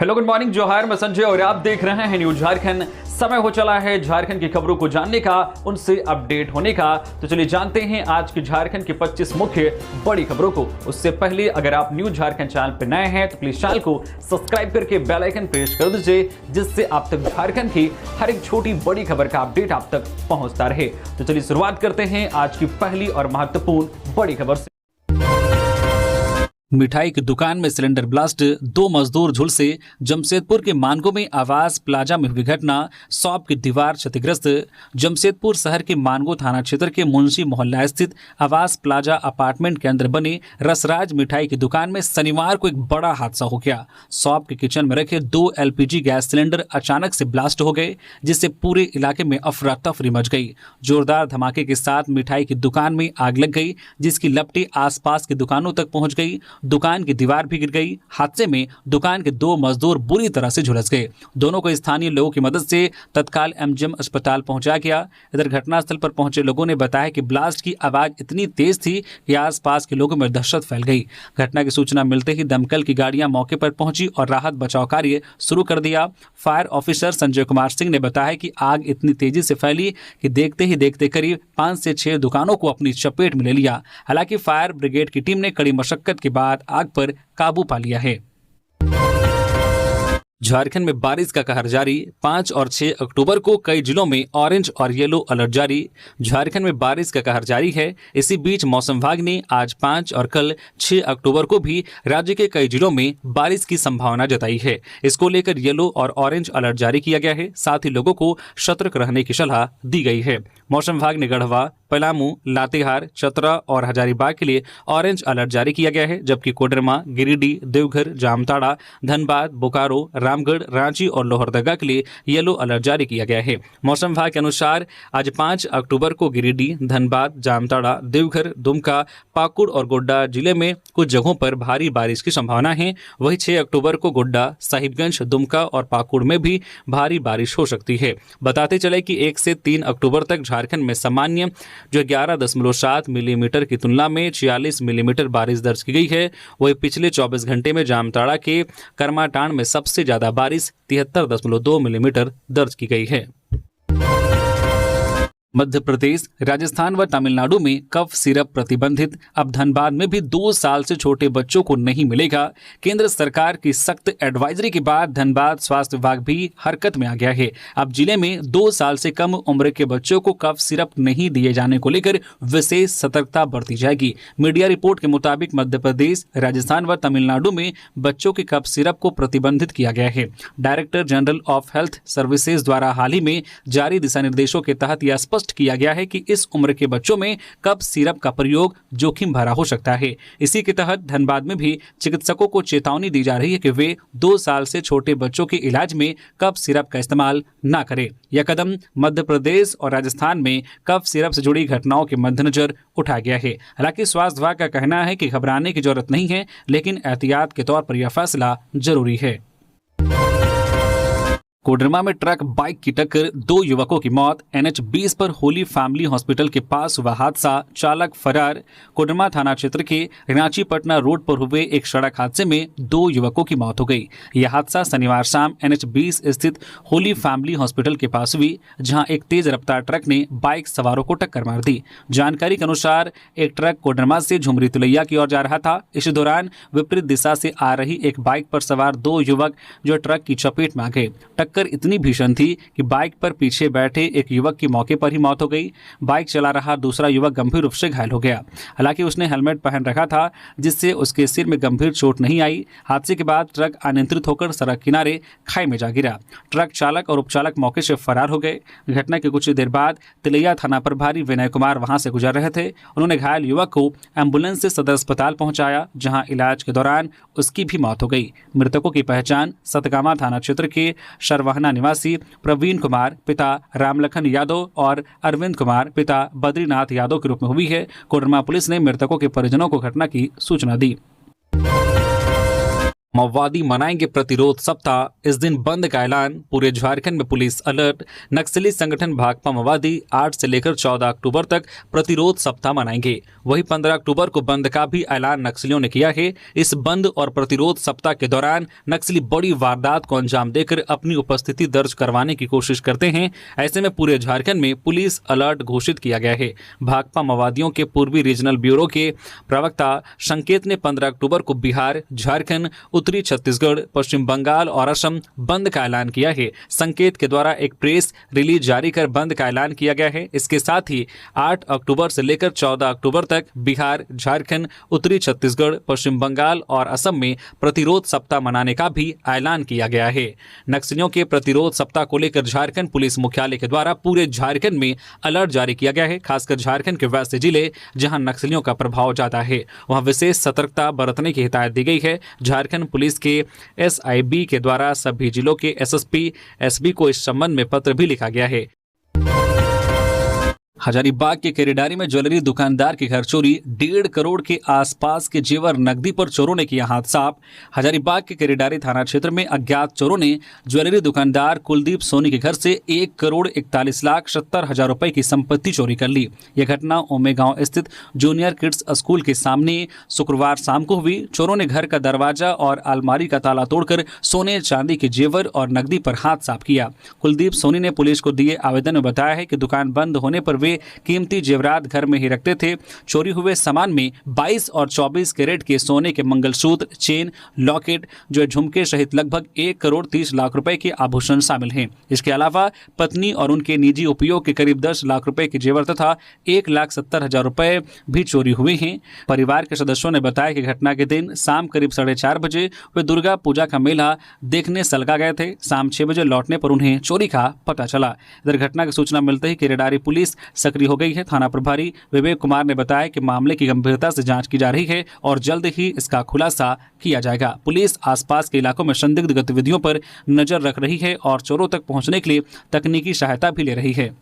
Hello good morning, जोहार, मैं संजय और आप देख रहे हैं न्यूज झारखंड। समय हो चला है झारखंड की खबरों को जानने का, उनसे अपडेट होने का। तो चलिए जानते हैं आज की झारखंड की 25 मुख्य बड़ी खबरों को। उससे पहले अगर आप न्यूज झारखंड चैनल पर नए हैं तो प्लीज चैनल को सब्सक्राइब करके बेल आइकन प्रेस कर दीजिए, जिससे आप तक झारखंड की हर एक छोटी बड़ी खबर का अपडेट आप तक पहुंचता रहे। तो चलिए शुरुआत करते हैं आज की पहली और महत्वपूर्ण बड़ी खबर से। मिठाई की दुकान में सिलेंडर ब्लास्ट, 2 मजदूर झुलसे। जमशेदपुर के मानगो में आवास प्लाजा में हुई घटना, शॉप की दीवार क्षतिग्रस्त। जमशेदपुर शहर के मानगो थाना क्षेत्र के मुंशी मोहल्ला स्थित आवास प्लाजा अपार्टमेंट के अंदर बने रसराज मिठाई की दुकान में शनिवार को एक बड़ा हादसा हो गया। शॉप के किचन में रखे 2 LPG गैस सिलेंडर अचानक से ब्लास्ट हो गए, जिससे पूरे इलाके में अफरा तफरी मच गई। जोरदार धमाके के साथ मिठाई की दुकान में आग लग गई, जिसकी लपटें आसपास की दुकानों तक पहुंच गई। दुकान की दीवार भी गिर गई। हादसे में दुकान के 2 मजदूर बुरी तरह से झुलस गए। दोनों को स्थानीय लोगों की मदद से तत्काल MGM अस्पताल पहुंचाया गया। इधर घटनास्थल पर पहुंचे लोगों ने बताया कि ब्लास्ट की आवाज इतनी तेज थी कि आसपास के लोगों में दहशत फैल गई। घटना की सूचना मिलते ही दमकल की गाड़ियां मौके पर पहुंची और राहत बचाव कार्य शुरू कर दिया। फायर ऑफिसर संजय कुमार सिंह ने बताया कि आग इतनी तेजी से फैली कि देखते ही देखते करीब 5 से 6 दुकानों को अपनी चपेट में ले लिया। हालांकि फायर ब्रिगेड की टीम ने कड़ी मशक्कत के बाद आग पर काबू पा लिया है। झारखंड में बारिश का कहर जारी, 5 और 6 अक्टूबर को कई जिलों में ऑरेंज और येलो अलर्ट जारी। झारखंड में बारिश का कहर जारी है। इसी बीच मौसम विभाग ने आज 5 और कल 6 अक्टूबर को भी राज्य के कई जिलों में बारिश की संभावना जताई है। इसको लेकर येलो और ऑरेंज अलर्ट जारी किया गया है। साथ ही लोगों को सतर्क रहने की सलाह दी गई है। मौसम विभाग ने गढ़वा, पलामू, लातेहार, चतरा और हजारीबाग के लिए ऑरेंज अलर्ट जारी किया गया है, जबकि कोडरमा, गिरिडीह, देवघर, जामताड़ा, धनबाद, बोकारो, रामगढ़, रांची और लोहरदगा के लिए येलो अलर्ट जारी किया गया है। मौसम विभाग के अनुसार आज 5 अक्टूबर को गिरिडीह, धनबाद, जामताड़ा, देवघर, दुमका, पाकुड़ और गोड्डा जिले में कुछ जगहों पर भारी बारिश की संभावना है। वहीं 6 अक्टूबर को गोड्डा, साहिबगंज, दुमका और पाकुड़ में भी भारी बारिश हो सकती है। बताते चले कि 1 से 3 अक्टूबर तक झारखंड में सामान्य जो 11.7 मिलीमीटर की तुलना में 46 मिलीमीटर बारिश दर्ज की गई है। वही पिछले 24 घंटे में जामताड़ा के करमाटांड में सबसे ज्यादा बारिश 73.2 मिलीमीटर दर्ज की गई है। मध्य प्रदेश, राजस्थान व तमिलनाडु में कफ सिरप प्रतिबंधित। अब धनबाद में भी 2 साल से छोटे बच्चों को नहीं मिलेगा। केंद्र सरकार की सख्त एडवाइजरी के बाद धनबाद स्वास्थ्य विभाग भी हरकत में आ गया है। अब जिले में 2 साल से कम उम्र के बच्चों को कफ सिरप नहीं दिए जाने को लेकर विशेष सतर्कता बरती जाएगी। मीडिया रिपोर्ट के मुताबिक मध्य प्रदेश, राजस्थान व तमिलनाडु में बच्चों के कफ सिरप को प्रतिबंधित किया गया है। Director general of health services द्वारा हाल ही में जारी दिशा निर्देशों के तहत यह स्पष्ट किया गया है कि इस उम्र के बच्चों में कफ सिरप का प्रयोग जोखिम भरा हो सकता है। इसी के तहत धनबाद में भी चिकित्सकों को चेतावनी दी जा रही है कि वे 2 साल से छोटे बच्चों के इलाज में कफ सिरप का इस्तेमाल न करें। यह कदम मध्य प्रदेश और राजस्थान में कफ सिरप से जुड़ी घटनाओं के मद्देनजर उठाया गया है। हालांकि स्वास्थ्य विभाग का कहना है कि घबराने की जरूरत नहीं है, लेकिन एहतियात के तौर पर यह फैसला जरूरी है। कोडरमा में ट्रक बाइक की टक्कर, 2 युवकों की मौत। NH 20 पर होली फैमिली हॉस्पिटल के पास हुआ हादसा, चालक फरार। कोडरमा थाना क्षेत्र के रांची पटना रोड पर हुए एक सड़क हादसे में 2 युवकों की मौत हो गई। यह हादसा शनिवार शाम NH 20 स्थित होली फैमिली हॉस्पिटल के पास हुई, जहां एक तेज रफ्तार ट्रक ने बाइक सवारों को टक्कर मार दी। जानकारी के अनुसार एक ट्रक कोडरमा से झुमरी तुलैया की ओर जा रहा था। इस दौरान विपरीत दिशा से आ रही एक बाइक पर सवार 2 युवक जो ट्रक की चपेट में आ गए। टक्कर इतनी भीषण थी कि बाइक पर पीछे बैठे एक युवक की मौके पर ही मौत हो गई। बाइक चला रहा दूसरा युवक गंभीर रूप से घायल हो गया। हालांकि उसने हेलमेट पहन रखा था, जिससे उसके सिर में गंभीर चोट नहीं आई। हादसे के बाद ट्रक अनियंत्रित होकर सड़क किनारे खाई में जा गिरा। ट्रक चालक और उपचालक मौके से फरार हो गए। घटना के कुछ देर बाद तिलैया थाना प्रभारी विनय कुमार वहां से गुजर रहे थे। उन्होंने घायल युवक को एम्बुलेंस से सदर अस्पताल पहुंचाया, जहां इलाज के दौरान उसकी भी मौत हो गई। मृतकों की पहचान सतगामा थाना क्षेत्र के शरवाहना निवासी प्रवीण कुमार पिता रामलखन यादव और अरविंद कुमार पिता बद्रीनाथ यादव के रूप में हुई है। कोडरमा पुलिस ने मृतकों के परिजनों को घटना की सूचना दी। माओवादी मनाएंगे प्रतिरोध सप्ताह, इस दिन बंद का ऐलान, पूरे झारखंड में पुलिस अलर्ट। नक्सली संगठन भाकपा माओवादी 8 से लेकर 14 अक्टूबर तक प्रतिरोध सप्ताह मनाएंगे। वहीं 15 अक्टूबर को बंद का भी ऐलान नक्सलियों ने किया है। इस बंद और प्रतिरोध सप्ताह के दौरान नक्सली बड़ी वारदात को अंजाम देकर अपनी उपस्थिति दर्ज करवाने की कोशिश करते हैं। ऐसे में पूरे झारखंड में पुलिस अलर्ट घोषित किया गया है। भाकपा माओवादियों के पूर्वी रीजनल ब्यूरो के प्रवक्ता संकेत ने 15 अक्टूबर को बिहार, झारखंड, उत्तरी छत्तीसगढ़, पश्चिम बंगाल और असम बंद का ऐलान किया है। संकेत के द्वारा एक प्रेस रिलीज जारी कर बंद का ऐलान किया गया है। इसके साथ ही 8 अक्टूबर से लेकर 14 अक्टूबर तक बिहार, झारखंड, उत्तरी छत्तीसगढ़, पश्चिम बंगाल और असम में प्रतिरोध सप्ताह मनाने का भी ऐलान किया गया है। नक्सलियों के प्रतिरोध सप्ताह को लेकर झारखंड पुलिस मुख्यालय के द्वारा पूरे झारखंड में अलर्ट जारी किया गया है। खासकर झारखंड के वैसे जिले जहां नक्सलियों का प्रभाव ज्यादा है, वहां विशेष सतर्कता बरतने की हिदायत दी गई है। झारखंड पुलिस के SIB के द्वारा सभी जिलों के SSP, SB को इस संबंध में पत्र भी लिखा गया है। हजारीबाग के केरेडारी में ज्वेलरी दुकानदार के घर चोरी, 1.5 करोड़ के आसपास के जेवर नकदी पर चोरों ने किया हाथ साफ। हजारीबाग के केरेडारी थाना क्षेत्र में अज्ञात चोरों ने ज्वेलरी दुकानदार कुलदीप सोनी के घर से 1,41,70,000 रुपए की संपत्ति चोरी कर ली। यह घटना ओमेगांव स्थित जूनियर किड्स स्कूल के सामने शुक्रवार शाम को हुई। चोरों ने घर का दरवाजा और अलमारी का ताला तोड़कर सोने चांदी के जेवर और नकदी पर हाथ साफ किया। कुलदीप सोनी ने पुलिस को दिए आवेदन में बताया है कि दुकान बंद होने पर वे कीमती जेवरात घर में ही रखते थे। चोरी हुए सामान में 22 और 24 कैरेट के सोने के मंगलसूत्र, चेन, लॉकेट, जो झुमके सहित लगभग 1,30,00,000 रुपए के आभूषण शामिल हैं। इसके अलावा पत्नी और उनके निजी उपयोग के करीब 10 लाख रुपए के जेवर तथा 1,70,000 रुपए भी चोरी हुए हैं। परिवार के सदस्यों ने बताया कि घटना के दिन शाम करीब 4:30 बजे वे दुर्गा पूजा का मेला देखने सलगा गए थे। शाम 6 बजे लौटने पर उन्हें चोरी का पता चला। इधर घटना की सूचना मिलते ही केरेडारी पुलिस सक्रिय हो गई है। थाना प्रभारी विवेक कुमार ने बताया कि मामले की गंभीरता से जांच की जा रही है और जल्द ही इसका खुलासा किया जाएगा। पुलिस आसपास के इलाकों में संदिग्ध गतिविधियों पर नजर रख रही है और चोरों तक पहुंचने के लिए तकनीकी सहायता भी ले रही है।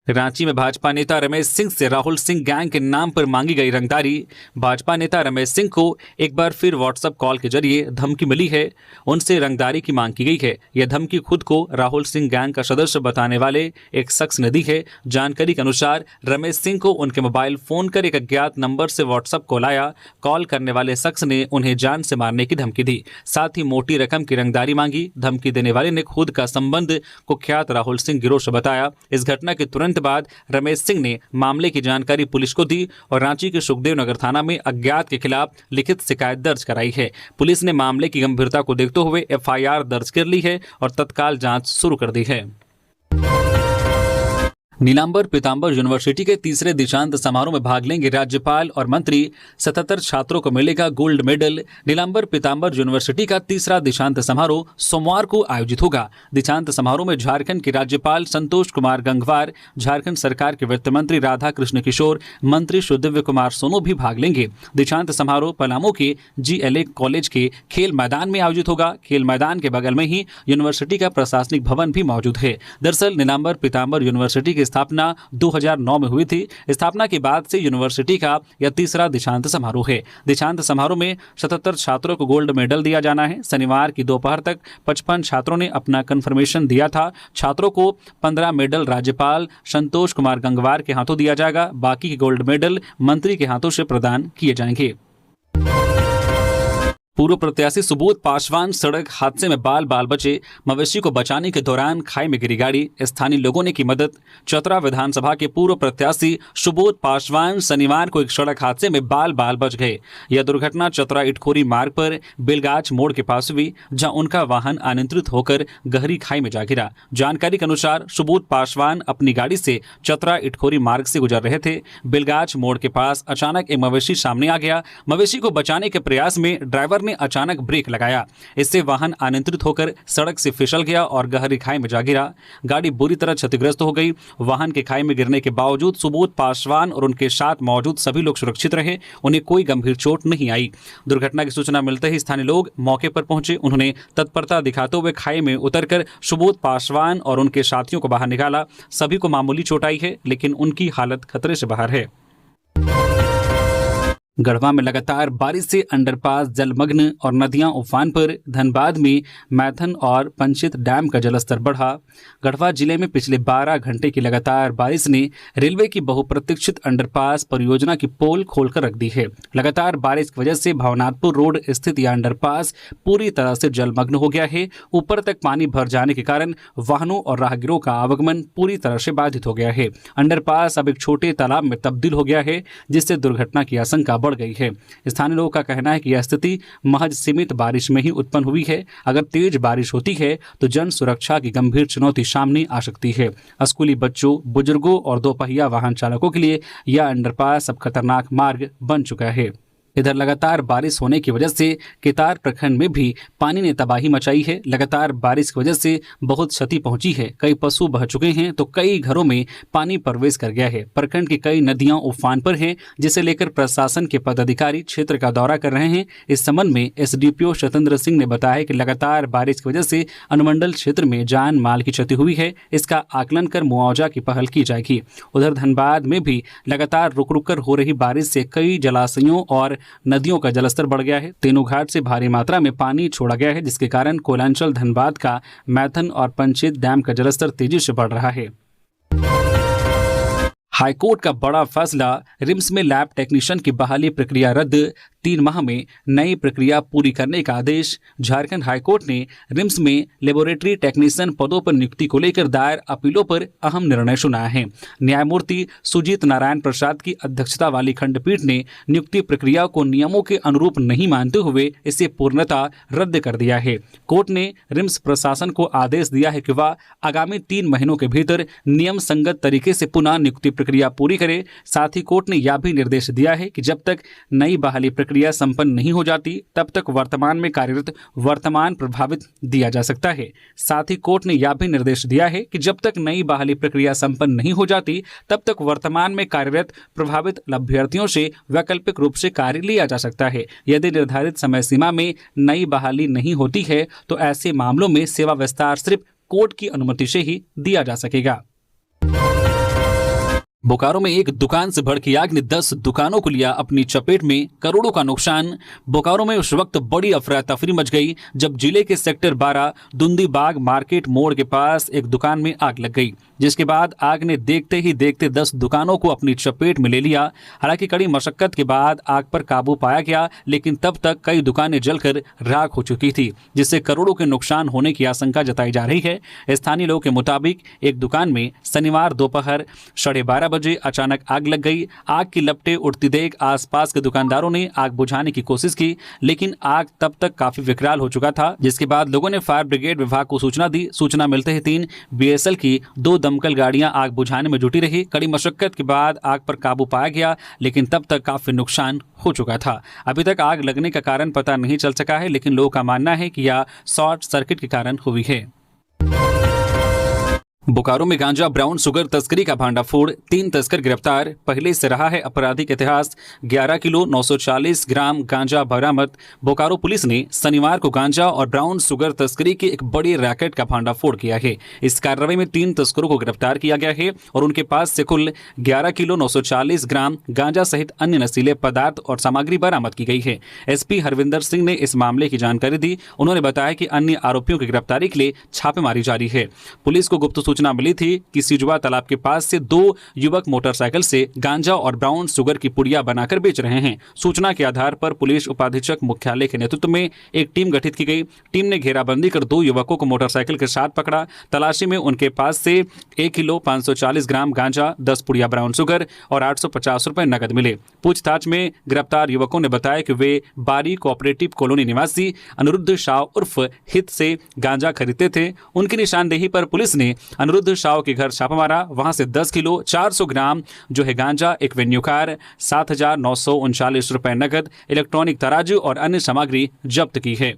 रांची में भाजपा नेता रमेश सिंह से राहुल सिंह गैंग के नाम पर मांगी गई रंगदारी। भाजपा नेता रमेश सिंह को एक बार फिर व्हाट्सएप कॉल के जरिए धमकी मिली है। उनसे रंगदारी की मांग की गई है। यह धमकी खुद को राहुल सिंह गैंग का सदस्य बताने वाले एक शख्स ने दी है। जानकारी के अनुसार रमेश सिंह को उनके मोबाइल फोन कर एक अज्ञात नंबर से व्हाट्सएप कॉल आया। कॉल करने वाले शख्स ने उन्हें जान से मारने की धमकी दी, साथ ही मोटी रकम की रंगदारी मांगी। धमकी देने वाले ने खुद का संबंध कुख्यात राहुल सिंह गिरोह से बताया। इस घटना के तुरंत बाद रमेश सिंह ने मामले की जानकारी पुलिस को दी और रांची के सुखदेव नगर थाना में अज्ञात के खिलाफ लिखित शिकायत दर्ज कराई है। पुलिस ने मामले की गंभीरता को देखते हुए FIR दर्ज कर ली है और तत्काल जांच शुरू कर दी है। नीलांबर पीतांबर यूनिवर्सिटी के तीसरे दीक्षांत समारोह में भाग लेंगे राज्यपाल और मंत्री। 77 छात्रों को मिलेगा गोल्ड मेडल। नीलांबर पीतांबर यूनिवर्सिटी का तीसरा दीक्षांत समारोह सोमवार को आयोजित होगा। दीक्षांत समारोह में झारखंड के राज्यपाल संतोष कुमार गंगवार, झारखंड सरकार के वित्त मंत्री राधा कृष्ण किशोर, मंत्री सुदिव्य कुमार सोनू भी भाग लेंगे। दीक्षांत समारोह पलामू के GLA कॉलेज के खेल मैदान में आयोजित होगा। खेल मैदान के बगल में ही यूनिवर्सिटी का प्रशासनिक भवन भी मौजूद है। दरअसल नीलांबर पीतांबर यूनिवर्सिटी की स्थापना 2009 में हुई थी। स्थापना के बाद से यूनिवर्सिटी का यह तीसरा दीक्षांत समारोह है। दीक्षांत समारोह में 77 छात्रों को गोल्ड मेडल दिया जाना है। शनिवार की दोपहर तक 55 छात्रों ने अपना कंफर्मेशन दिया था। छात्रों को 15 मेडल राज्यपाल संतोष कुमार गंगवार के हाथों दिया जाएगा। बाकी के गोल्ड मेडल मंत्री के हाथों से प्रदान किए जाएंगे। पूर्व प्रत्याशी सुबोध पासवान सड़क हादसे में बाल बाल बचे। मवेशी को बचाने के दौरान खाई में गिरी गाड़ी, स्थानीय लोगों ने की मदद। चतरा विधानसभा के पूर्व प्रत्याशी सुबोध पासवान शनिवार को एक सड़क हादसे में बाल बाल बच गए। यह दुर्घटना चतरा इटखोरी मार्ग पर बेलगाछ मोड़ के पास हुई, जहां उनका वाहन अनियंत्रित होकर गहरी खाई में जा गिरा। जानकारी के अनुसार सुबोध पासवान अपनी गाड़ी से चतरा इटखोरी मार्ग से गुजर रहे थे। बेलगाछ मोड़ के पास अचानक एक मवेशी सामने आ गया। मवेशी को बचाने के प्रयास में ड्राइवर ने अचानक ब्रेक लगाया। इससे वाहन अनियंत्रित होकर सड़क से फिसल गया और गहरी खाई में जा गिरा। गाड़ी बुरी तरह क्षतिग्रस्त हो गई। वाहन के खाई में गिरने के बावजूद सुबोध पासवान और उनके साथ मौजूद सभी लोग सुरक्षित रहे। उन्हें कोई गंभीर चोट नहीं आई। दुर्घटना की सूचना मिलते ही स्थानीय लोग मौके पर पहुंचे। उन्होंने तत्परता दिखाते हुए खाई में उतरकर सुबोध पासवान और उनके साथियों को बाहर निकाला। सभी को मामूली चोट आई है, लेकिन उनकी हालत खतरे से बाहर है। गढ़वा में लगातार बारिश से अंडरपास जलमग्न और नदियां उफान पर। धनबाद में मैथन और पंचित डैम का जलस्तर बढ़ा। गढ़वा जिले में पिछले 12 घंटे की लगातार बारिश ने रेलवे की बहुप्रतीक्षित अंडरपास परियोजना की पोल खोलकर रख दी है। लगातार बारिश की वजह से भवनाथपुर रोड स्थित यह अंडरपास पूरी तरह से जलमग्न हो गया है। ऊपर तक पानी भर जाने के कारण वाहनों और राहगीरों का आवागमन पूरी तरह से बाधित हो गया है। अंडरपास अब एक छोटे तालाब में तब्दील हो गया है, जिससे दुर्घटना की आशंका बढ़ गई है। स्थानीय लोगों का कहना है कि यह स्थिति महज सीमित बारिश में ही उत्पन्न हुई है। अगर तेज बारिश होती है तो जन सुरक्षा की गंभीर चुनौती सामने आ सकती है। स्कूली बच्चों, बुजुर्गों और दोपहिया वाहन चालकों के लिए यह अंडरपास अब खतरनाक मार्ग बन चुका है। इधर लगातार बारिश होने की वजह से केतार प्रखंड में भी पानी ने तबाही मचाई है। लगातार बारिश की वजह से बहुत क्षति पहुंची है। कई पशु बह चुके हैं तो कई घरों में पानी प्रवेश कर गया है। प्रखंड की कई नदियां उफान पर हैं, जिसे लेकर प्रशासन के पदाधिकारी क्षेत्र का दौरा कर रहे हैं। इस संबंध में एसडीपीओ सतेंद्र सिंह ने बताया कि लगातार बारिश की वजह से अनुमंडल क्षेत्र में जान माल की क्षति हुई है। इसका आकलन कर मुआवजा की पहल की जाएगी। उधर धनबाद में भी लगातार रुक रुक कर हो रही बारिश से कई जलाशयों और नदियों का जलस्तर बढ़ गया है। तीनों घाट से भारी मात्रा में पानी छोड़ा गया है, जिसके कारण कोयलांचल धनबाद का मैथन और पंचित डैम का जलस्तर तेजी से बढ़ रहा है। हाईकोर्ट का बड़ा फैसला, रिम्स में लैब टेक्नीशियन की बहाली प्रक्रिया रद्द। 3 माह में नई प्रक्रिया पूरी करने का आदेश। झारखंड हाईकोर्ट ने रिम्स में लेबोरेटरी टेक्नीशियन पदों पर नियुक्ति को लेकर दायर अपीलों पर अहम निर्णय सुनाया है। न्यायमूर्ति सुजीत नारायण प्रसाद की अध्यक्षता वाली खंडपीठ ने नियुक्ति प्रक्रिया को नियमों के अनुरूप नहीं मानते हुए इसे पूर्णतः रद्द कर दिया है। कोर्ट ने रिम्स प्रशासन को आदेश दिया है कि वह आगामी 3 महीनों के भीतर नियम संगत तरीके से पुनः नियुक्ति प्रक्रिया पूरी करे। साथ ही कोर्ट ने यह भी निर्देश दिया है कि जब तक नई बहाली प्रक्रिया संपन्न नहीं हो जाती तब तक वर्तमान में कार्यरत वर्तमान प्रभावित दिया जा सकता है। साथ ही कोर्ट ने यह भी निर्देश दिया है कि जब तक नई बहाली प्रक्रिया संपन्न नहीं हो जाती तब तक वर्तमान में कार्यरत प्रभावित अभ्यर्थियों से वैकल्पिक रूप से कार्य लिया जा सकता है। यदि निर्धारित समय सीमा में नई बहाली नहीं होती है तो ऐसे मामलों में सेवा विस्तार सिर्फ कोर्ट की अनुमति से ही दिया जा सकेगा। बोकारो में एक दुकान से भड़की आग ने 10 दुकानों को लिया अपनी चपेट में, करोड़ों का नुकसान। बोकारो में उस वक्त बड़ी अफरा तफरी मच गई जब जिले के सेक्टर 12 दुंदीबाग मार्केट मोड़ के पास एक दुकान में आग लग गई, जिसके बाद आग ने देखते ही देखते 10 दुकानों को अपनी चपेट में ले लिया। हालांकि कड़ी मशक्कत के बाद आग पर काबू पाया गया, लेकिन तब तक कई दुकानें जलकर राख हो चुकी थी, जिससे करोड़ों के नुकसान होने की आशंका जताई जा रही है। स्थानीय लोगों के मुताबिक एक दुकान में शनिवार दोपहर 12:30 बजे अचानक आग लग गई। आग की लपटें उठती देख आसपास के दुकानदारों ने आग बुझाने की कोशिश की, लेकिन आग तब तक काफी विकराल हो चुका था, जिसके बाद लोगों ने फायर ब्रिगेड विभाग को सूचना दी। सूचना मिलते ही 3 बीएसएल की 2 दमकल गाड़ियां आग बुझाने में जुटी रही। कड़ी मशक्कत के बाद आग पर काबू पाया गया, लेकिन तब तक काफी नुकसान हो चुका था। अभी तक आग लगने का कारण पता नहीं चल सका है, लेकिन लोगों का मानना है कि यह शॉर्ट सर्किट के कारण हुई है। बोकारो में गांजा ब्राउन शुगर तस्करी का भांडाफोड़, 3 तस्कर गिरफ्तार। पहले से रहा है आपराधिक इतिहास। 11 किलो 940 ग्राम गांजा बरामद। बोकारो पुलिस ने शनिवार को गांजा और ब्राउन शुगर तस्करी के एक बड़े रैकेट का भांडाफोड़ किया है। इस कार्रवाई में 3 तस्करों को गिरफ्तार किया गया है और उनके पास से कुल 11 किलो 940 ग्राम गांजा सहित अन्य नशीले पदार्थ और सामग्री बरामद की गई है। एसपी हरविंदर सिंह ने इस मामले की जानकारी दी। उन्होंने बताया कि अन्य आरोपियों की गिरफ्तारी के लिए छापेमारी जारी है। पुलिस को गुप्त सूचना मिली थी कि सिजुआ तालाब के पास से 2 युवक मोटरसाइकिल से गांजा और ब्राउन शुगर की पुड़िया बनाकर बेच रहे हैं। सूचना के आधार पर पुलिस उपाधीक्षक मुख्यालय के नेतृत्व में एक टीम गठित की गई। टीम ने घेराबंदी कर 2 युवकों को मोटरसाइकिल के साथ पकड़ा। तलाशी में उनके पास से 1 किलो 540 ग्राम गांजा, 10 पुड़िया ब्राउन शुगर और 850 रुपए नकद मिले। पूछताछ में गिरफ्तार युवकों ने बताया कि वे बारी कोऑपरेटिव कॉलोनी निवासी अनिरुद्ध शाह उर्फ हित से गांजा खरीदते थे। उनकी निशानदेही पर पुलिस ने अनिरुद्ध शाह के घर छापा मारा। वहां से 10 किलो 400 ग्राम जो है गांजा, एक वेन्यू कार, 7,939 रुपए नकद, इलेक्ट्रॉनिक तराजू और अन्य सामग्री जब्त की है।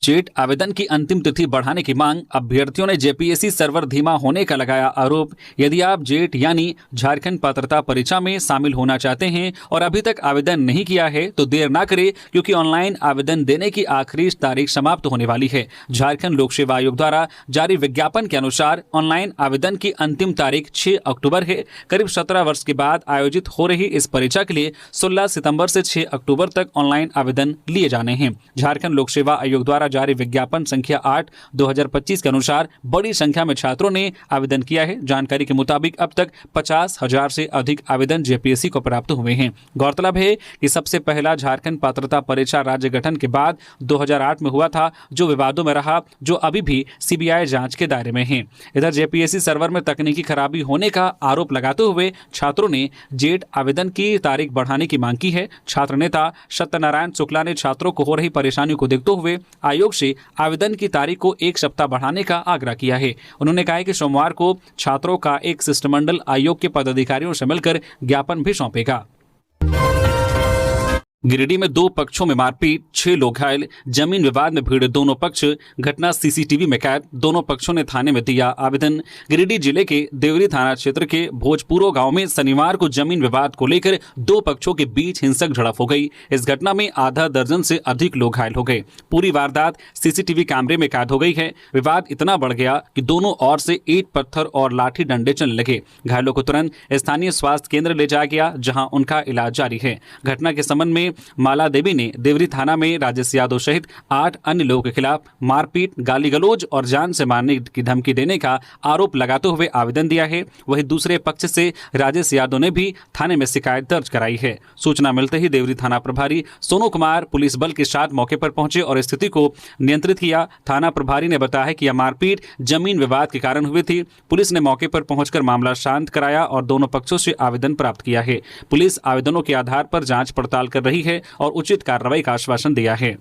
जेट आवेदन की अंतिम तिथि बढ़ाने की मांग, अभ्यर्थियों ने जेपीएससी सर्वर धीमा होने का लगाया आरोप। यदि आप जेट यानी झारखंड पात्रता परीक्षा में शामिल होना चाहते हैं और अभी तक आवेदन नहीं किया है तो देर ना करें, क्योंकि ऑनलाइन आवेदन देने की आखिरी तारीख समाप्त होने वाली है। झारखंड लोक सेवा आयोग द्वारा जारी विज्ञापन के अनुसार ऑनलाइन आवेदन की अंतिम तारीख 6 अक्टूबर है। करीब 17 वर्ष के बाद आयोजित हो रही इस परीक्षा के लिए 16 सितंबर से 6 अक्टूबर तक ऑनलाइन आवेदन लिए जाने हैं। झारखंड लोक सेवा आयोग द्वारा जारी विज्ञापन संख्या 8/2025 के अनुसार बड़ी संख्या में छात्रों ने आवेदन किया है। जानकारी के मुताबिक अब तक 50,000 से अधिक आवेदन जेपीएससी को प्राप्त हुए हैं। गौरतलब है कि सबसे पहला झारखंड पात्रता परीक्षा राज्य गठन के बाद 2008 में हुआ था, जो विवादों में रहा, जो अभी भी सीबीआई जांच के दायरे में है। इधर जेपीएससी सर्वर में तकनीकी खराबी होने का आरोप लगाते हुए छात्रों ने जेट आवेदन की तारीख बढ़ाने की मांग की है। छात्र नेता सत्यनारायण शुक्ला ने छात्रों को हो रही परेशानी को देखते हुए आयोग से आवेदन की तारीख को 1 सप्ताह बढ़ाने का आग्रह किया है। उन्होंने कहा है कि सोमवार को छात्रों का एक शिष्टमंडल आयोग के पदाधिकारियों से मिलकर ज्ञापन भी सौंपेगा। गिरिडीह में 2 पक्षों में मारपीट, 6 लोग घायल, जमीन विवाद में भिड़े दोनों पक्ष, घटना सीसीटीवी में कैद, दोनों पक्षों ने थाने में दिया आवेदन। गिरिडीह जिले के देवरी थाना क्षेत्र के भोजपुरो गांव में शनिवार को जमीन विवाद को लेकर 2 पक्षों के बीच हिंसक झड़प हो गई। इस घटना में आधा दर्जन से अधिक लोग घायल हो गए। पूरी वारदात सीसीटीवी कैमरे में कैद हो गई है। विवाद इतना बढ़ गया कि दोनों ओर से ईंट पत्थर और लाठी डंडे चलने लगे। घायलों को तुरंत स्थानीय स्वास्थ्य केंद्र ले जाया गया, जहां उनका इलाज जारी है। घटना के संबंध में माला देवी ने देवरी थाना में राजेश यादव सहित 8 अन्य लोगों के खिलाफ मारपीट, गाली गलौज और जान से मारने की धमकी देने का आरोप लगाते हुए आवेदन दिया है। वहीं दूसरे पक्ष से राजेश यादव ने भी थाने में शिकायत दर्ज कराई है। सूचना मिलते ही देवरी थाना प्रभारी सोनू कुमार पुलिस बल के साथ मौके पर पहुंचे और स्थिति को नियंत्रित किया। थाना प्रभारी ने बताया कि यह मारपीट जमीन विवाद के कारण हुई थी। पुलिस ने मौके पर पहुंचकर मामला शांत कराया और दोनों पक्षों से आवेदन प्राप्त किया है। पुलिस आवेदनों के आधार पर जांच पड़ताल कर रही है और उचित कार्रवाई का आश्वासन दिया है।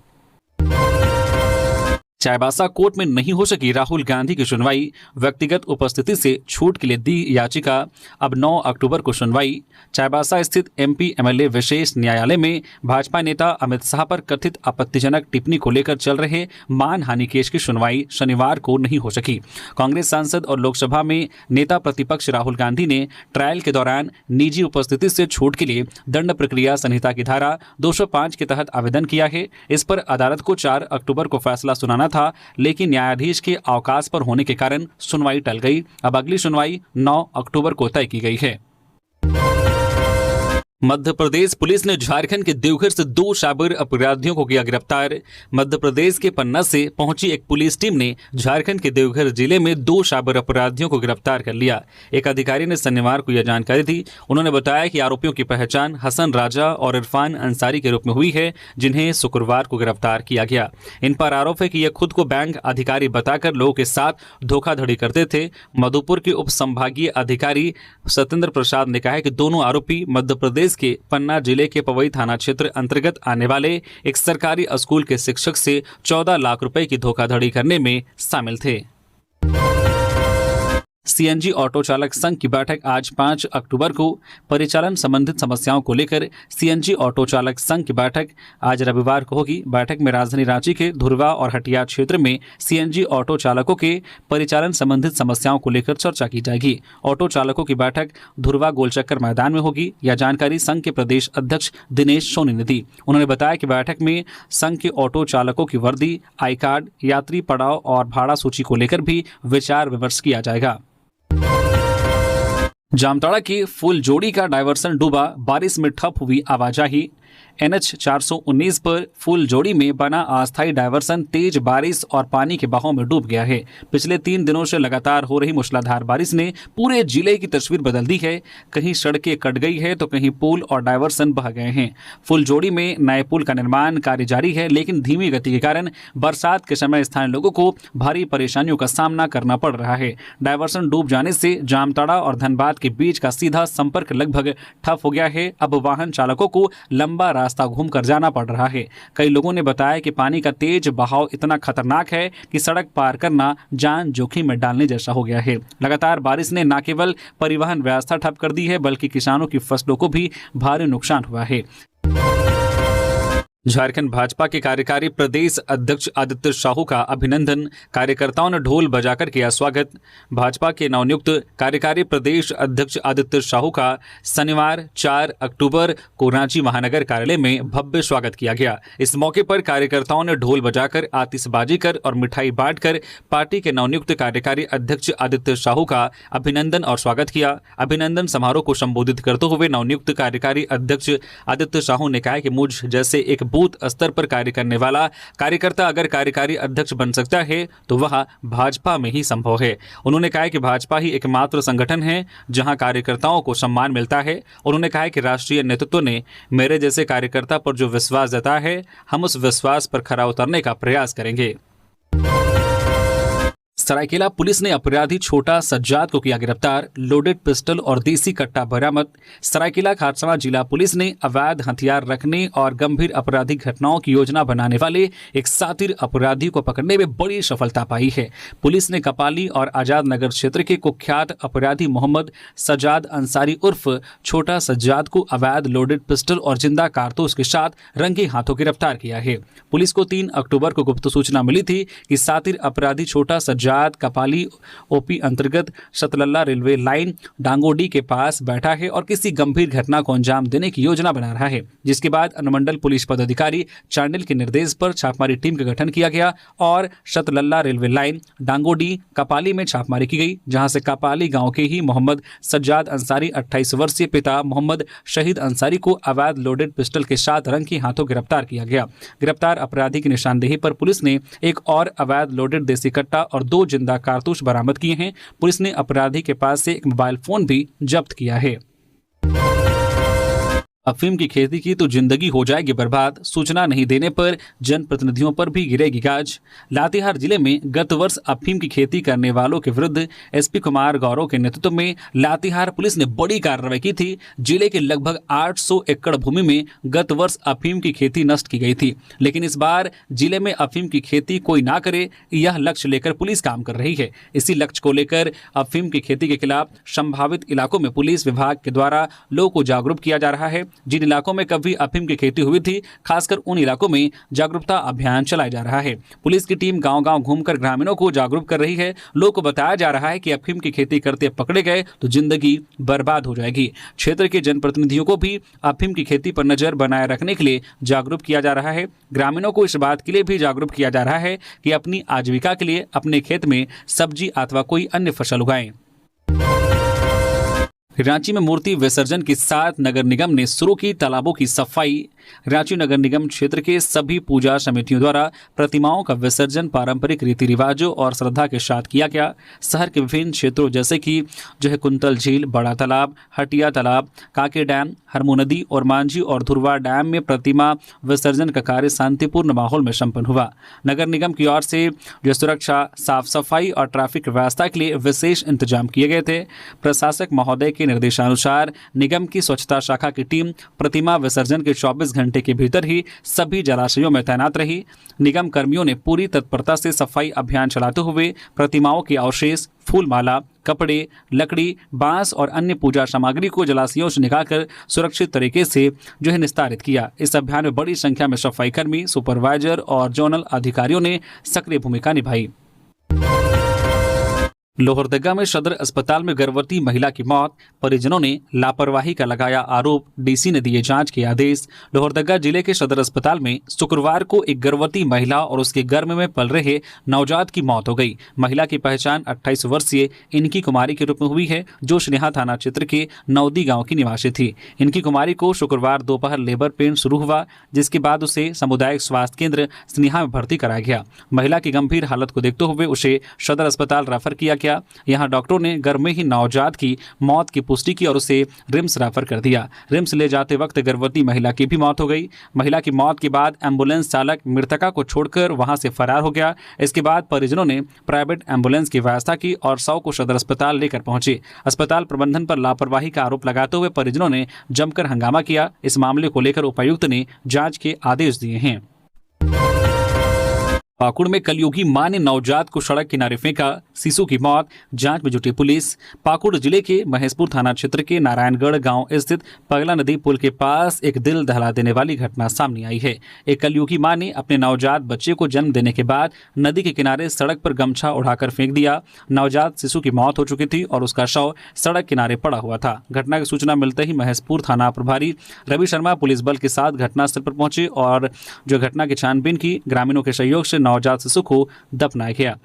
चाईबासा कोर्ट में नहीं हो सकी राहुल गांधी की सुनवाई, व्यक्तिगत उपस्थिति से छूट के लिए दी याचिका, अब 9 अक्टूबर को सुनवाई। चाईबासा स्थित एमपी एमएलए विशेष न्यायालय में भाजपा नेता अमित शाह पर कथित आपत्तिजनक टिप्पणी को लेकर चल रहे मानहानि केस की सुनवाई शनिवार को नहीं हो सकी। कांग्रेस सांसद और लोकसभा में नेता प्रतिपक्ष राहुल गांधी ने ट्रायल के दौरान निजी उपस्थिति से छूट के लिए दंड प्रक्रिया संहिता की धारा 205 के तहत आवेदन किया है। इस पर अदालत को 4 अक्टूबर को फैसला सुनाना था, लेकिन न्यायाधीश के अवकाश पर होने के कारण सुनवाई टल गई। अब अगली सुनवाई 9 अक्टूबर को तय की गई है। मध्य प्रदेश पुलिस ने झारखंड के देवघर से 2 साइबर अपराधियों को किया गिरफ्तार। मध्य प्रदेश के पन्ना से पहुंची एक पुलिस टीम ने झारखंड के देवघर जिले में 2 साइबर अपराधियों को गिरफ्तार कर लिया। एक अधिकारी ने शनिवार को यह जानकारी दी। उन्होंने बताया कि आरोपियों की पहचान हसन राजा और इरफान अंसारी के रूप में हुई है, जिन्हें शुक्रवार को गिरफ्तार किया गया। इन पर आरोप है कि यह खुद को बैंक अधिकारी बताकर लोगों के साथ धोखाधड़ी करते थे। मधुपुर के उप संभागीय अधिकारी सत्येंद्र प्रसाद ने कहा कि दोनों आरोपी मध्य प्रदेश के पन्ना जिले के पवई थाना क्षेत्र अंतर्गत आने वाले एक सरकारी स्कूल के शिक्षक से 14 लाख रुपए की धोखाधड़ी करने में शामिल थे। सीएनजी ऑटो चालक संघ की बैठक आज 5 अक्टूबर को परिचालन संबंधित समस्याओं को लेकर सीएनजी ऑटो चालक संघ की बैठक आज रविवार को होगी। बैठक में राजधानी रांची के धुरवा और हटिया क्षेत्र में सीएनजी ऑटो चालकों के परिचालन संबंधित समस्याओं को लेकर चर्चा की जाएगी। ऑटो चालकों की बैठक धुरवा गोलचक्कर मैदान में होगी। यह जानकारी संघ के प्रदेश अध्यक्ष दिनेश सोनी ने दी। उन्होंने बताया कि बैठक में संघ के ऑटो चालकों की वर्दी, आई कार्ड, यात्री पड़ाव और भाड़ा सूची को लेकर भी विचार विमर्श किया जाएगा। जामताड़ा की फूलजोड़ी का डायवर्सन डूबा, बारिश में ठप हुई आवाजाही। NH 419 पर फूलजोड़ी में बना अस्थायी डायवर्सन तेज बारिश और पानी के बहाव में डूब गया है। पिछले 3 दिनों से लगातार हो रही मूसलाधार बारिश ने पूरे जिले की तस्वीर बदल दी है। कहीं सड़कें कट गई है तो कहीं पुल और डायवर्सन बह गए हैं। फूलजोड़ी में नए पुल का निर्माण कार्य जारी है, लेकिन धीमी गति के कारण बरसात के समय स्थानीय लोगों को भारी परेशानियों का सामना करना पड़ रहा है। डायवर्सन डूब जाने से जामताड़ा और धनबाद के बीच का सीधा संपर्क लगभग ठप हो गया है। अब वाहन चालकों को लंबा रास्ता घूमकर जाना पड़ रहा है। कई लोगों ने बताया कि पानी का तेज बहाव इतना खतरनाक है कि सड़क पार करना जान जोखिम में डालने जैसा हो गया है। लगातार बारिश ने न केवल परिवहन व्यवस्था ठप कर दी है, बल्कि किसानों की फसलों को भी भारी नुकसान हुआ है। झारखंड भाजपा के कार्यकारी प्रदेश अध्यक्ष आदित्य साहू का अभिनंदन, कार्यकर्ताओं ने ढोल बजाकर किया स्वागत। भाजपा के नवनियुक्त कार्यकारी प्रदेश अध्यक्ष आदित्य साहू का शनिवार 4 अक्टूबर को रांची महानगर कार्यालय में भव्य स्वागत किया गया। इस मौके पर कार्यकर्ताओं ने ढोल बजाकर, आतिशबाजी कर और मिठाई बांटकर पार्टी के नवनियुक्त कार्यकारी अध्यक्ष आदित्य साहू का अभिनंदन और स्वागत किया। अभिनंदन समारोह को संबोधित करते हुए नवनियुक्त कार्यकारी अध्यक्ष आदित्य साहू ने कहा कि मुझ जैसे एक बूथ स्तर पर कार्य करने वाला कार्यकर्ता अगर कार्यकारी अध्यक्ष बन सकता है तो वह भाजपा में ही संभव है। उन्होंने कहा कि भाजपा ही एकमात्र संगठन है जहां कार्यकर्ताओं को सम्मान मिलता है। उन्होंने कहा कि राष्ट्रीय नेतृत्व ने मेरे जैसे कार्यकर्ता पर जो विश्वास जताया है, हम उस विश्वास पर खरा उतरने का प्रयास करेंगे। सरायकेला पुलिस ने अपराधी छोटा सज्जाद को किया गिरफ्तार, लोडेड पिस्टल और देसी कट्टा बरामद। सरायकेला खारसावां जिला पुलिस ने अवैध हथियार रखने और गंभीर आपराधिक घटनाओं की योजना बनाने वाले एक शातिर अपराधी को पकड़ने में बड़ी सफलता पाई है। पुलिस ने कपाली और आजाद नगर क्षेत्र के कुख्यात अपराधी मोहम्मद सज्जाद अंसारी उर्फ छोटा सज्जाद को अवैध लोडेड पिस्टल और जिंदा कारतूस के साथ रंगे हाथों गिरफ्तार किया है। पुलिस को 3 अक्टूबर को गुप्त सूचना मिली थी कि शातिर अपराधी छोटा सज्जाद कपाली ओपी अंतर्गत सतलल्ला रेलवे लाइन डांगोडी के पास बैठा है और किसी गंभीर घटना को अंजाम देने की योजना बना रहा है। जिसके बाद अनुमंडल पुलिस पदाधिकारी चांडिल के निर्देश पर छापामारी टीम का गठन किया गया और सतलल्ला रेलवे लाइन डांगोडी कपाली में छापामारी की गई, जहां से कपाली गांव के ही मोहम्मद सज्जाद अंसारी 28 वर्षीय पिता मोहम्मद शहीद अंसारी को अवैध लोडेड पिस्टल के साथ रंगे हाथों गिरफ्तार किया गया। गिरफ्तार अपराधी की निशानदेही पर पुलिस ने एक और अवैध लोडेड देसी कट्टा और 2 जिंदा कारतूस बरामद किए हैं। पुलिस ने अपराधी के पास से एक मोबाइल फोन भी जब्त किया है। अफीम की खेती की तो जिंदगी हो जाएगी बर्बाद, सूचना नहीं देने पर जनप्रतिनिधियों पर भी गिरेगी गाज। लातेहार जिले में गत वर्ष अफीम की खेती करने वालों के विरुद्ध एसपी कुमार गौरव के नेतृत्व में लातेहार पुलिस ने बड़ी कार्रवाई की थी। जिले के लगभग 800 एकड़ भूमि में गत वर्ष अफीम की खेती नष्ट की गई थी, लेकिन इस बार जिले में अफीम की खेती कोई ना करे, यह लक्ष्य लेकर पुलिस काम कर रही है। इसी लक्ष्य को लेकर अफीम की खेती के खिलाफ संभावित इलाकों में पुलिस विभाग के द्वारा लोगों को जागरूक किया जा रहा है। जिन इलाकों में कभी अफीम की खेती हुई थी, खासकर उन इलाकों में जागरूकता अभियान चलाया जा रहा है। पुलिस की टीम गांव-गांव घूमकर ग्रामीणों को जागरूक कर रही है। लोगों को बताया जा रहा है कि अफीम की खेती करते पकड़े गए तो जिंदगी बर्बाद हो जाएगी। क्षेत्र के जनप्रतिनिधियों को भी अफीम की खेती पर नजर बनाए रखने के लिए जागरूक किया जा रहा है। ग्रामीणों को इस बात के लिए भी जागरूक किया जा रहा है कि अपनी आजीविका के लिए अपने खेत में सब्जी अथवा कोई अन्य फसल उगाएं। रांची में मूर्ति विसर्जन के साथ नगर निगम ने शुरू की तालाबों की सफाई। रांची नगर निगम क्षेत्र के सभी पूजा समितियों द्वारा प्रतिमाओं का विसर्जन पारंपरिक रीति रिवाजों और श्रद्धा के साथ किया गया। शहर के विभिन्न क्षेत्रों जैसे कि कुंतल झील, बड़ा तालाब, हटिया तालाब, काके डैम, हरमू नदी और मांझी और धुरवा डैम में प्रतिमा विसर्जन का कार्य शांतिपूर्ण माहौल में संपन्न हुआ। नगर निगम की ओर से सुरक्षा, साफ सफाई और ट्रैफिक व्यवस्था के लिए विशेष इंतजाम किए गए थे। प्रशासक महोदय के निर्देशानुसार निगम की स्वच्छता शाखा की टीम प्रतिमा विसर्जन के 24 घंटे के भीतर ही सभी जलाशयों में तैनात रही। निगम कर्मियों ने पूरी तत्परता से सफाई अभियान चलाते हुए प्रतिमाओं के अवशेष, फूल माला, कपड़े, लकड़ी, बांस और अन्य पूजा सामग्री को जलाशयों से निकालकर सुरक्षित तरीके से निस्तारित किया। इस अभियान में बड़ी संख्या में सफाई कर्मी, सुपरवाइजर और जोनल अधिकारियों ने सक्रिय भूमिका निभाई। लोहरदगा में सदर अस्पताल में गर्भवती महिला की मौत, परिजनों ने लापरवाही का लगाया आरोप, डीसी ने दिए जांच के आदेश। लोहरदगा जिले के सदर अस्पताल में शुक्रवार को एक गर्भवती महिला और उसके गर्भ में पल रहे नवजात की मौत हो गई। महिला की पहचान 28 वर्षीय इनकी कुमारी के रूप में हुई है, जो स्नेहा थाना क्षेत्र के नवदी गांव की निवासी थी। इनकी कुमारी को शुक्रवार दोपहर लेबर पेन शुरू हुआ, जिसके बाद उसे सामुदायिक स्वास्थ्य केंद्र स्नेहा में भर्ती कराया गया। महिला की गंभीर हालत को देखते हुए उसे सदर अस्पताल रेफर किया गया। यहां डॉक्टरों ने गर्भ में ही नवजात की मौत की पुष्टि की और उसे रिम्स रेफर कर दिया। रिम्स ले जाते वक्त गर्भवती महिला की भी मौत हो गई। महिला की मौत के बाद एम्बुलेंस चालक मृतका को छोड़कर वहां से फरार हो गया। इसके बाद परिजनों ने प्राइवेट एम्बुलेंस की व्यवस्था की और शव को सदर अस्पताल लेकर पहुंचे। अस्पताल प्रबंधन पर लापरवाही का आरोप लगाते हुए परिजनों ने जमकर हंगामा किया। इस मामले को लेकर उपायुक्त ने जांच के आदेश दिए हैं। पाकुड़ में कलयुगी मां ने नवजात को सड़क किनारे फेंका, शिशु की मौत, जांच में जुटी पुलिस। पाकुड़ जिले के महेशपुर थाना क्षेत्र के नारायणगढ़ गांव स्थित पगला नदी पुल के पास एक दिल दहला देने वाली घटना सामने आई है। एक कलयुगी मां ने अपने नवजात बच्चे को जन्म देने के बाद नदी के किनारे सड़क पर गमछा उड़ाकर फेंक दिया। नवजात शिशु की मौत हो चुकी थी और उसका शव सड़क किनारे पड़ा हुआ था। घटना की सूचना मिलते ही महेशपुर थाना प्रभारी रवि शर्मा पुलिस बल के साथ घटनास्थल पर पहुंचे और जो घटना की छानबीन की। ग्रामीणों के सहयोग से नवजात शिशु को दफनाया गया।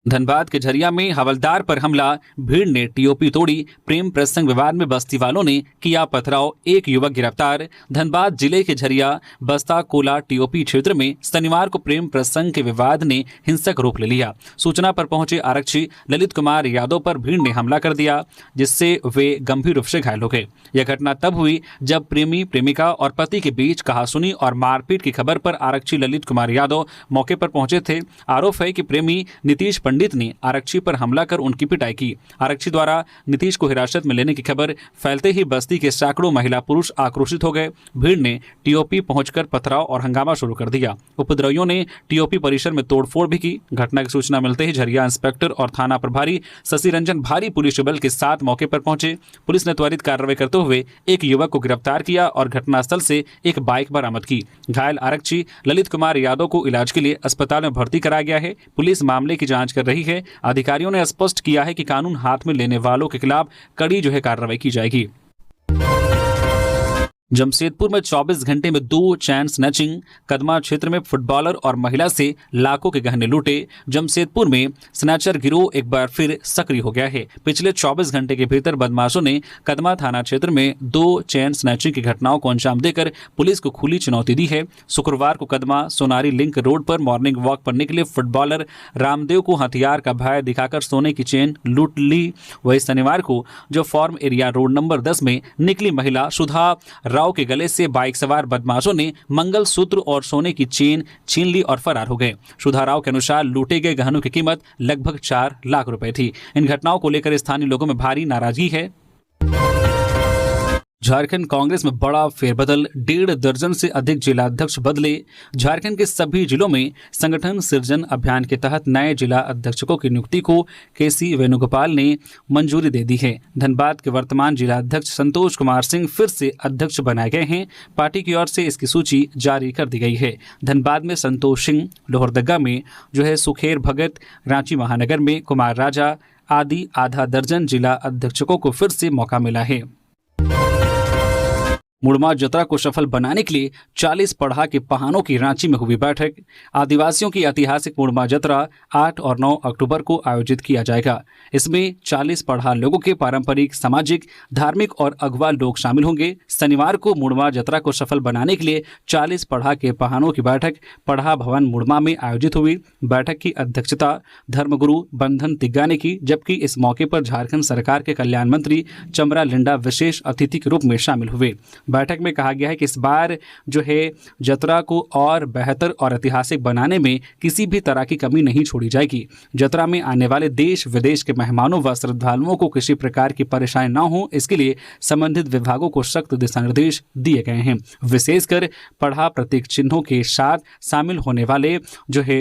धनबाद के झरिया में हवलदार पर हमला, भीड़ ने टीओपी तोड़ी, प्रेम प्रसंग विवाद में बस्ती वालों ने किया पथराव, एक युवक गिरफ्तार। धनबाद जिले के झरिया बस्ता कोला टीओपी क्षेत्र में शनिवार को प्रेम प्रसंग के विवाद ने हिंसक रूप ले लिया। सूचना पर पहुंचे आरक्षी ललित कुमार यादव पर भीड़ ने हमला कर दिया, जिससे वे गंभीर रूप से घायल हो गए। यह घटना तब हुई जब प्रेमी प्रेमिका और पति के बीच कहासुनी और मारपीट की खबर पर आरक्षी ललित कुमार यादव मौके पर पहुंचे थे। आरोप है कि प्रेमी नीतीश पंडित ने आरक्षी पर हमला कर उनकी पिटाई की। आरक्षी द्वारा नीतीश को हिरासत में लेने की खबर फैलते ही बस्ती के सैकड़ों महिला पुरुष आक्रोशित हो गए। भीड़ ने टीओपी पहुंचकर पथराव और हंगामा शुरू कर दिया। उपद्रवियों ने टीओपी परिसर में तोड़फोड़ भी की। घटना की सूचना मिलते ही झरिया इंस्पेक्टर और थाना प्रभारी शशि रंजन भारी पुलिस बल के साथ मौके पर पहुंचे। पुलिस ने त्वरित कार्रवाई करते हुए एक युवक को गिरफ्तार किया और घटनास्थल से एक बाइक बरामद की। घायल आरक्षी ललित कुमार यादव को इलाज के लिए अस्पताल में भर्ती कराया गया है। पुलिस मामले की जांच कर रही है। अधिकारियों ने स्पष्ट किया है कि कानून हाथ में लेने वालों के खिलाफ कड़ी कार्रवाई की जाएगी। जमशेदपुर में 24 घंटे में 2 चैन स्नैचिंग, कदमा क्षेत्र में फुटबॉलर और महिला से लाखों के गहने लूटे। जमशेदपुर में स्नैचर गिरोह एक बार फिर सक्रिय हो गया है। पिछले 24 घंटे के भीतर बदमाशों ने कदमा थाना क्षेत्र में 2 चैन स्नैचिंग की घटनाओं को अंजाम देकर पुलिस को खुली चुनौती दी है। शुक्रवार को कदमा सोनारी लिंक रोड पर मॉर्निंग वॉक पर निकले फुटबॉलर रामदेव को हथियार का भय दिखाकर सोने की चेन लूट ली। वही शनिवार को जो फार्म एरिया रोड नंबर 10 में निकली महिला सुधा राव के गले से बाइक सवार बदमाशों ने मंगलसूत्र और सोने की चेन छीन ली और फरार हो गए। सुधा राव के अनुसार लूटे गए गहनों की कीमत लगभग 4 लाख रुपए थी। इन घटनाओं को लेकर स्थानीय लोगों में भारी नाराजगी है। झारखंड कांग्रेस में बड़ा फेरबदल, 1.5 दर्जन से अधिक जिलाध्यक्ष बदले। झारखंड के सभी जिलों में संगठन सृजन अभियान के तहत नए जिला अध्यक्षों की नियुक्ति को केसी वेणुगोपाल ने मंजूरी दे दी है। धनबाद के वर्तमान जिलाध्यक्ष संतोष कुमार सिंह फिर से अध्यक्ष बनाए गए हैं। पार्टी की ओर से इसकी सूची जारी कर दी गई है। धनबाद में संतोष सिंह, लोहरदगा में सुखेर भगत, रांची महानगर में कुमार राजा आदि आधा दर्जन जिला अध्यक्षों को फिर से मौका मिला है। मुड़मा जतरा को सफल बनाने के लिए 40 पढ़ा के पहानों की रांची में हुई बैठक। आदिवासियों की ऐतिहासिक मुड़मा जतरा 8 और 9 अक्टूबर को आयोजित किया जाएगा। इसमें 40 पढ़ा लोगों के पारंपरिक, सामाजिक, धार्मिक और अगवा लोग शामिल होंगे। शनिवार को मुड़मा जतरा को सफल बनाने के लिए 40 पढ़ा के पहानों की बैठक पढ़ा भवन मुड़मा में आयोजित हुई। बैठक की अध्यक्षता धर्मगुरु बंधन तिग्गा ने की, जबकि इस मौके पर झारखंड सरकार के कल्याण मंत्री चमरा लिंडा विशेष अतिथि के रूप में शामिल हुए। बैठक में कहा गया है कि इस बार जतरा को और बेहतर और ऐतिहासिक बनाने में किसी भी तरह की कमी नहीं छोड़ी जाएगी। जतरा में आने वाले देश विदेश के मेहमानों व श्रद्धालुओं को किसी प्रकार की परेशानी न हो, इसके लिए संबंधित विभागों को सख्त दिशा निर्देश दिए गए हैं। विशेषकर पढ़ा प्रतीक चिन्हों के साथ शामिल होने वाले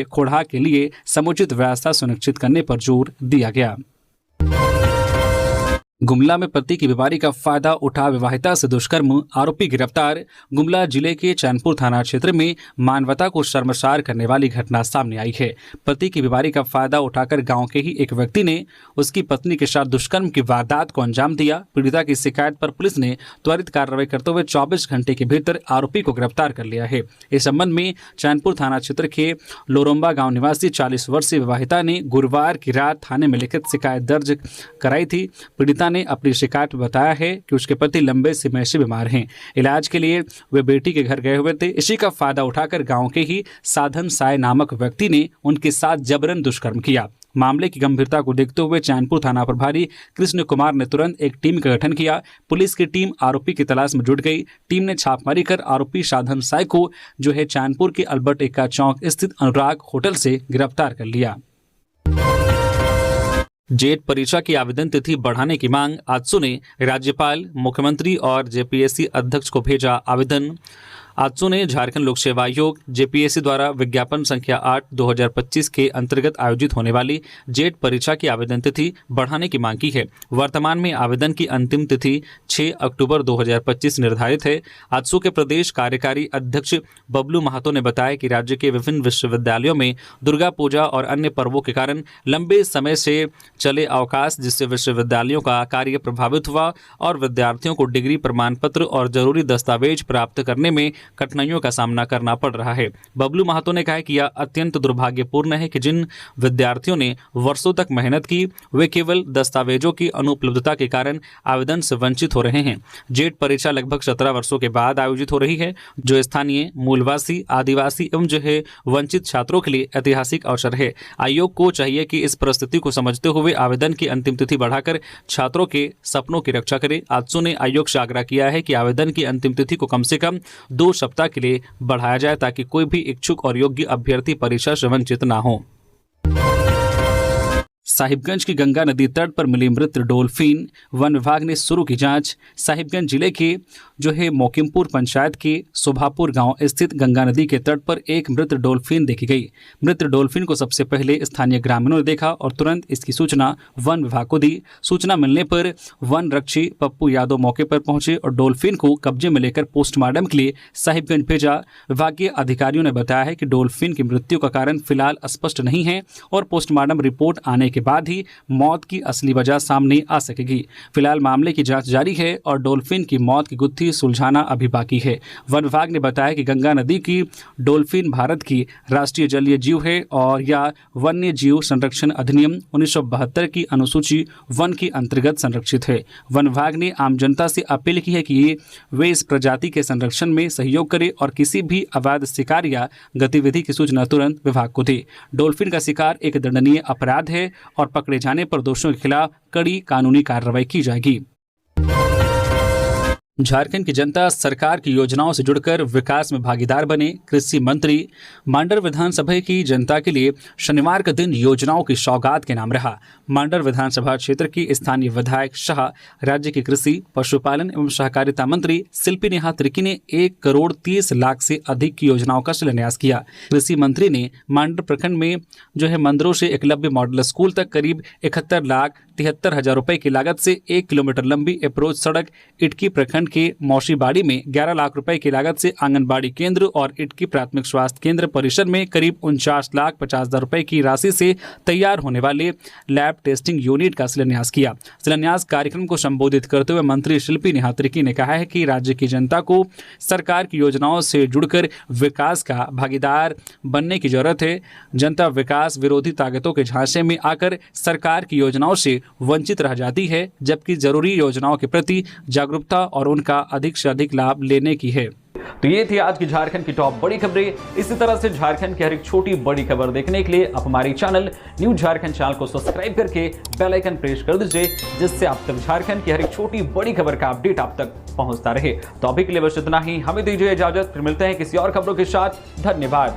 खोड़ा के लिए समुचित व्यवस्था सुनिश्चित करने पर जोर दिया गया। गुमला में पति की बीमारी का फायदा उठा विवाहिता से दुष्कर्म, आरोपी गिरफ्तार। गुमला जिले के चैनपुर थाना क्षेत्र में मानवता को शर्मसार करने वाली घटना सामने आई है। पति की बीमारी का फायदा उठाकर गांव के ही एक व्यक्ति ने उसकी पत्नी के साथ दुष्कर्म की वारदात को अंजाम दिया। पीड़िता की शिकायत पर पुलिस ने त्वरित कार्रवाई करते हुए 24 घंटे के भीतर आरोपी को गिरफ्तार कर लिया है। इस संबंध में चैनपुर थाना क्षेत्र के लोरम्बा गाँव निवासी 40 वर्षीय विवाहिता ने गुरुवार की रात थाने में लिखित शिकायत दर्ज कराई थी। पीड़िता ने अपनी शिकायत में बताया है कि उसके पति लंबे समय से बीमार हैं। इलाज के लिए वे बेटी के घर गए हुए थे। इसी का फायदा उठाकर गांव के ही साधन साय नामक व्यक्ति ने उनके साथ जबरन दुष्कर्म किया। मामले की गंभीरता को देखते हुए चैनपुर थाना प्रभारी कृष्ण कुमार ने तुरंत एक टीम का गठन किया। पुलिस की टीम आरोपी की तलाश में जुट गई। टीम ने छापेमारी कर आरोपी साधन साय को चैनपुर के अल्बर्ट एक्का चौक स्थित अनुराग होटल से गिरफ्तार कर लिया। जेट परीक्षा की आवेदन तिथि बढ़ाने की मांग, आजसू ने राज्यपाल, मुख्यमंत्री और जेपीएससी अध्यक्ष को भेजा आवेदन। आजसू ने झारखंड लोक सेवा आयोग जेपीएससी द्वारा विज्ञापन संख्या 8/2025 के अंतर्गत आयोजित होने वाली जेट परीक्षा की आवेदन तिथि बढ़ाने की मांग की है। वर्तमान में आवेदन की अंतिम तिथि 6 अक्टूबर 2025 निर्धारित है। आजसू के प्रदेश कार्यकारी अध्यक्ष बबलू महातो ने बताया कि राज्य के विभिन्न विश्वविद्यालयों में दुर्गा पूजा और अन्य पर्वों के कारण लंबे समय से चले अवकाश, जिससे विश्वविद्यालयों का कार्य प्रभावित हुआ और विद्यार्थियों को डिग्री प्रमाण पत्र और जरूरी दस्तावेज प्राप्त करने में कठिनाइयों का सामना करना पड़ रहा है। बबलू महातो ने कहा कि यह अत्यंत दुर्भाग्यपूर्ण है कि जिन विद्यार्थियों ने वर्षों तक मेहनत की, वे केवल दस्तावेजों की अनुपलब्धता के कारण आवेदन से वंचित हो रहे हैं। जेट परीक्षा लगभग 17 वर्षों के बाद आयोजित हो रही है, जो स्थानीय, मूलवासी, आदिवासी एवं जो है वंचित छात्रों के लिए ऐतिहासिक अवसर है। आयोग को चाहिए कि इस परिस्थिति को समझते हुए आवेदन की अंतिम तिथि बढ़ाकर छात्रों के सपनों की रक्षा करे। आजसू ने आयोग से आग्रह किया है कि आवेदन की अंतिम तिथि को कम से कम 2 सप्ताह के लिए बढ़ाया जाए, ताकि कोई भी इच्छुक और योग्य अभ्यर्थी परीक्षा से वंचित न हो। साहिबगंज की गंगा नदी तट पर मिली मृत डॉल्फिन, वन विभाग ने शुरू की जांच। साहिबगंज जिले के जो है मोकिमपुर पंचायत के शोभापुर गांव स्थित गंगा नदी के तट पर एक मृत डॉल्फिन देखी गई। मृत डॉल्फिन को सबसे पहले स्थानीय ग्रामीणों ने देखा और तुरंत इसकी सूचना वन विभाग को दी। सूचना मिलने पर वन रक्षी पप्पू यादव मौके पर पहुंचे और डॉल्फिन को कब्जे में लेकर पोस्टमार्टम के लिए साहिबगंज भेजा। विभागीय अधिकारियों ने बताया है कि डॉल्फिन की मृत्यु का कारण फिलहाल स्पष्ट नहीं है और पोस्टमार्टम रिपोर्ट आने के बाद ही मौत की असली वजह सामने आ सकेगी। फिलहाल मामले की जांच जारी है और डॉल्फिन की मौत की गुत्थी सुलझाना अभी बाकी है। वन विभाग ने बताया कि गंगा नदी की डॉल्फिन भारत की राष्ट्रीय जलीय जीव है और यह वन्य जीव संरक्षण अधिनियम 1972 की अनुसूची वन के अंतर्गत संरक्षित है। वन विभाग ने आम जनता से अपील की है कि वे इस प्रजाति के संरक्षण में सहयोग करें और किसी भी अवैध शिकार या गतिविधि की सूचना तुरंत विभाग को दे। डॉल्फिन का शिकार एक दंडनीय अपराध है और पकड़े जाने पर दोषियों के खिलाफ कड़ी कानूनी कार्रवाई की जाएगी। झारखंड की जनता सरकार की योजनाओं से जुड़कर विकास में भागीदार बने। कृषि मंत्री मांडर विधानसभा की जनता के लिए शनिवार का दिन योजनाओं की सौगात के नाम रहा। मांडर विधानसभा क्षेत्र की स्थानीय विधायक शाह, राज्य के कृषि, पशुपालन एवं सहकारिता मंत्री शिल्पी नेहा तिर्की ने 1 करोड़ 30 लाख से अधिक की योजनाओं का शिलान्यास किया। कृषि मंत्री ने मांडर प्रखंड में जो है मंदरों से एकलव्य मॉडल स्कूल तक करीब 71,73,000 रुपए की लागत से 1 किलोमीटर लंबी अप्रोच सड़क, इटकी प्रखंड के मौसीबाड़ी में 11 लाख रुपए की लागत से आंगनबाड़ी केंद्र और इटकी प्राथमिक स्वास्थ्य केंद्र परिसर में करीब 49,50,000 रुपए की राशि से तैयार होने वाले लैब टेस्टिंग यूनिट का शिलान्यास किया। शिलान्यास कार्यक्रम को संबोधित करते हुए मंत्री शिल्पी नेहा तिर्की ने कहा है कि राज्य की जनता को सरकार की योजनाओं से जुड़कर विकास का भागीदार बनने की जरूरत है। जनता विकास विरोधी ताकतों के झांसे में आकर सरकार की योजनाओं से वंचित रह जाती है, जबकि जरूरी योजनाओं के प्रति जागरूकता और उनका अधिक से अधिक लाभ लेने की है। तो ये थी आज की झारखंड की टॉप बड़ी खबरें। इसी तरह से झारखंड की हर एक छोटी बड़ी खबर देखने के लिए आप हमारे चैनल न्यूज़ झारखंड चैनल को सब्सक्राइब करके बेल आइकन प्रेस कर दीजिए, जिससे आप तक झारखंड की हर एक छोटी बड़ी खबर का अपडेट आप तक पहुंचता रहे। तो अभी के लिए बस इतना ही, हमें दीजिए इजाजत, फिर मिलते हैं किसी और खबरों के साथ। धन्यवाद।